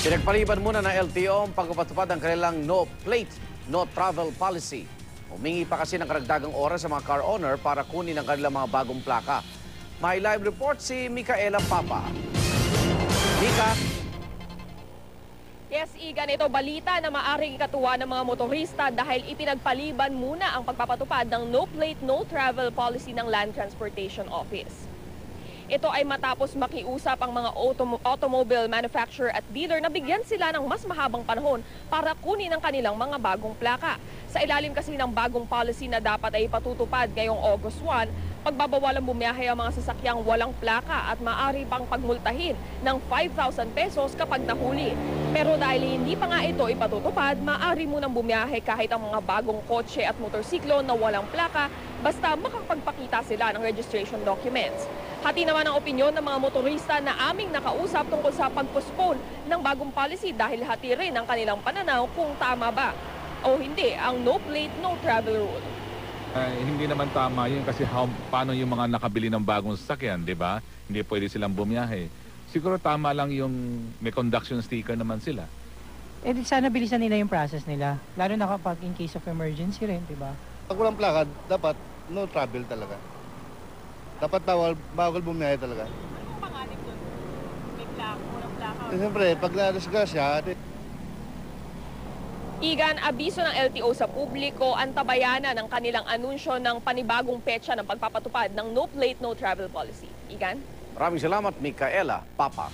Pinagpaliban muna ng LTO ang pagpapatupad ng kanilang no plate, no travel policy. Humingi pa kasi ng karagdagang oras sa mga car owner para kunin ang kanilang mga bagong plaka. May live report si Micaela Papa. Mika? Yes, Igan, ito balita na maaring ikatuwa ng mga motorista dahil ipinagpaliban muna ang pagpapatupad ng no plate, no travel policy ng Land Transportation Office. Ito ay matapos makiusap ang mga automobile manufacturer at dealer na bigyan sila ng mas mahabang panahon para kunin ang kanilang mga bagong plaka. Sa ilalim kasi ng bagong policy na dapat ay patutupad ngayong August 1, pagbabawalang bumiyahe ang mga sasakyang walang plaka at maaari pang pagmultahin ng 5,000 pesos kapag nahuli. Pero dahil hindi pa nga ito ipatutupad, maaari munang bumiyahe kahit ang mga bagong kotse at motorsiklo na walang plaka basta makapagpakita sila ng registration documents. Hati naman ang opinyon ng mga motorista na aming nakausap tungkol sa pag-postpone ng bagong policy dahil hati rin ang kanilang pananaw kung tama ba o hindi ang no plate, no travel rule. Hindi naman tama yun kasi paano yung mga nakabili ng bagong sasakyan, di ba? Hindi pwede silang bumiyahe. Siguro tama lang yung may conduction sticker naman sila. Eh sana bilisan nila yung process nila. Lalo na kapag in case of emergency rin, di ba? Pag walang plaka, dapat no travel talaga. Dapat bawal bumiyahe talaga. Anong pangalit doon? May plaka, walang plaka? Siyempre, pag nadisgrasya, Igan, abiso ng LTO sa publiko ang tabayanan ng kanilang anunsyo ng panibagong petsa ng pagpapatupad ng no plate, no travel policy. Igan? Maraming salamat, Micaela Papa.